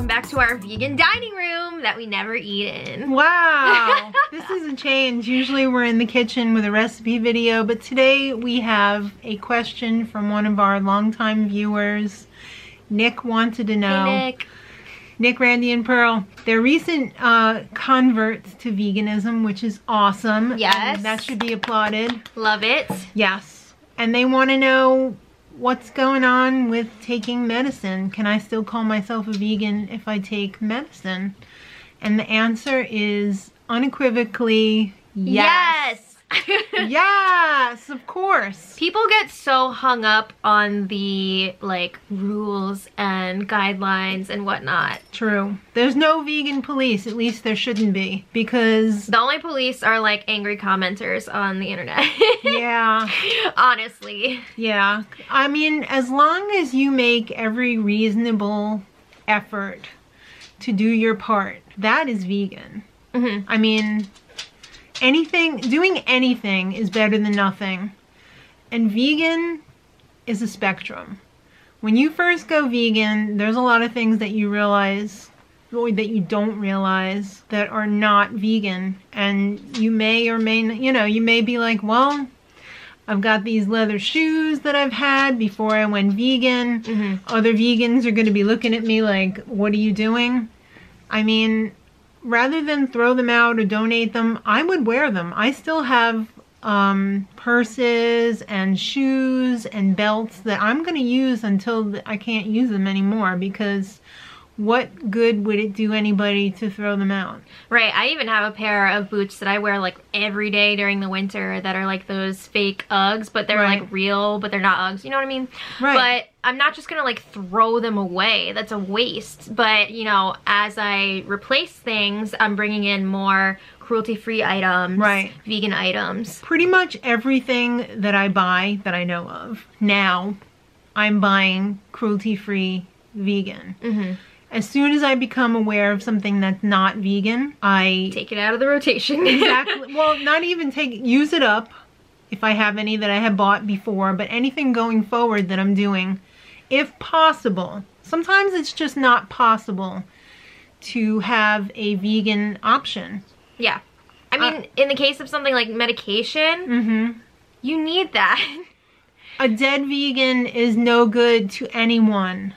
welcome back to our vegan dining room that we never eat in. Wow, this is a change. Usually we're in the kitchen with a recipe video, but today we have a question from one of our longtime viewers. Nick wanted to know. Hey, Nick. Nick, Randy, and Pearl. They're recent converts to veganism, which is awesome. Yes. And that should be applauded. Love it. Yes. And they want to know what's going on with taking medicine. Can I still call myself a vegan if I take medicine? And the answer is unequivocally yes. Yes, of course. People get so hung up on the like rules and guidelines and whatnot. True. There's no vegan police, at least there shouldn't be, because the only police are like angry commenters on the internet. Yeah. Honestly. Yeah. I mean, as long as you make every reasonable effort to do your part, that is vegan. Mm-hmm. I mean, doing anything is better than nothing. And vegan is a spectrum. When you first go vegan, there's a lot of things that you realize, or that you don't realize, that are not vegan. And you may or may not, you may be like, well, I've got these leather shoes that I've had before I went vegan. Mm-hmm. Other vegans are going to be looking at me like, what are you doing? I mean, rather than throw them out or donate them, I would wear them. I still have purses and shoes and belts that I'm going to use until I can't use them anymore, because what good would it do anybody to throw them out? Right, I even have a pair of boots that I wear like every day during the winter that are like those fake Uggs, but they're like real, but they're not Uggs, you know what I mean? Right. But I'm not just gonna like throw them away, that's a waste. But you know, as I replace things, I'm bringing in more cruelty-free items, vegan items. Pretty much everything that I buy, that I know of, now, I'm buying cruelty-free vegan. Mm-hmm. As soon as I become aware of something that's not vegan, I take it out of the rotation. Exactly. Well, not even use it up if I have any that I have bought before, but anything going forward that I'm doing, if possible. Sometimes it's just not possible to have a vegan option. Yeah. I mean, in the case of something like medication, you need that. A dead vegan is no good to anyone.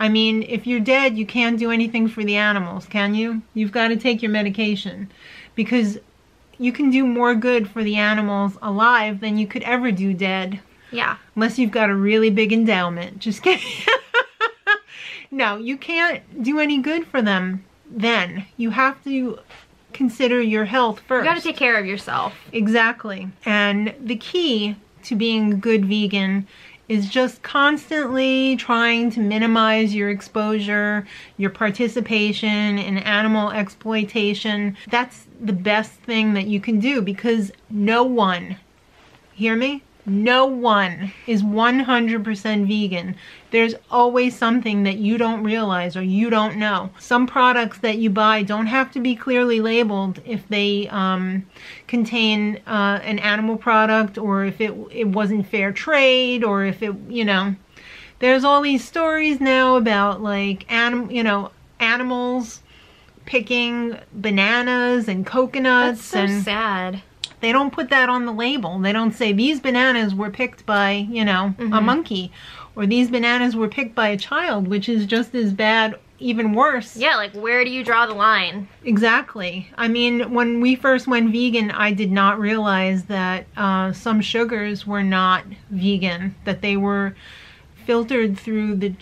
I mean, if you're dead, you can't do anything for the animals, can you? You've got to take your medication, because you can do more good for the animals alive than you could ever do dead. Yeah. Unless you've got a really big endowment. Just kidding. No, you can't do any good for them then. You have to consider your health first. You got to take care of yourself. Exactly. And the key to being a good vegan is just constantly trying to minimize your exposure, your participation in animal exploitation. That's the best thing that you can do, because no one, hear me? No one is 100% vegan. There's always something that you don't realize or you don't know. Some products that you buy don't have to be clearly labeled if they contain an animal product, or if it wasn't fair trade, or if it, there's all these stories now about like animals picking bananas and coconuts. That's so sad. They don't put that on the label. They don't say these bananas were picked by, a monkey, or these bananas were picked by a child, which is just as bad, even worse. Yeah, like where do you draw the line? Exactly. I mean, when we first went vegan, I did not realize that some sugars were not vegan, that they were filtered through the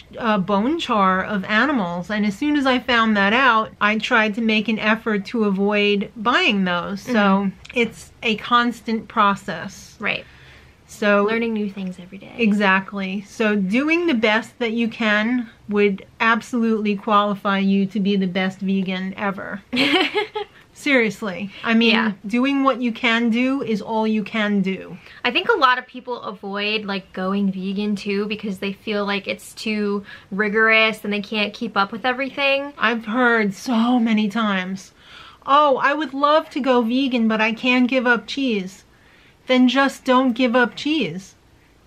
bone char of animals. And as soon as I found that out, I tried to make an effort to avoid buying those. So it's a constant process. Right. So learning new things every day. Exactly. So doing the best that you can would absolutely qualify you to be the best vegan ever. Seriously. I mean, doing what you can do is all you can do. I think a lot of people avoid like going vegan too because they feel like it's too rigorous and they can't keep up with everything. I've heard so many times, oh, I would love to go vegan, but I can't give up cheese. Then just don't give up cheese.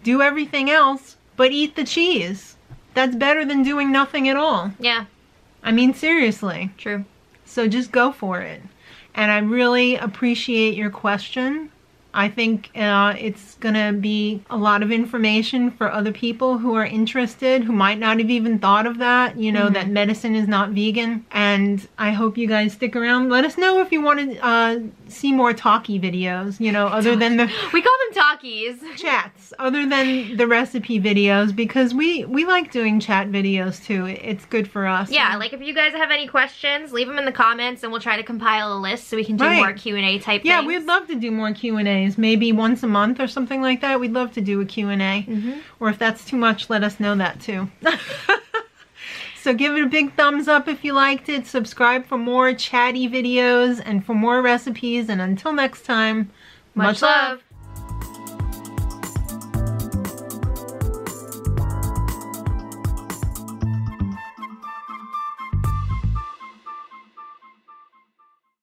Do everything else, but eat the cheese. That's better than doing nothing at all. Yeah. I mean, seriously. True. So just go for it. And I really appreciate your question. I think it's gonna be a lot of information for other people who are interested, who might not have even thought of that, you know, that medicine is not vegan. And I hope you guys stick around. Let us know if you want to see more talkie videos, you know, other than the... We call them talkies. Chats, other than the recipe videos, because we like doing chat videos too. It's good for us. Yeah, like if you guys have any questions, leave them in the comments and we'll try to compile a list so we can do more Q&A type things. Yeah, we'd love to do more Q&As. Maybe once a month or something like that. We'd love to do a Q&A. Or if that's too much, let us know that too. So give it a big thumbs up if you liked it. Subscribe for more chatty videos and for more recipes. And until next time, much love.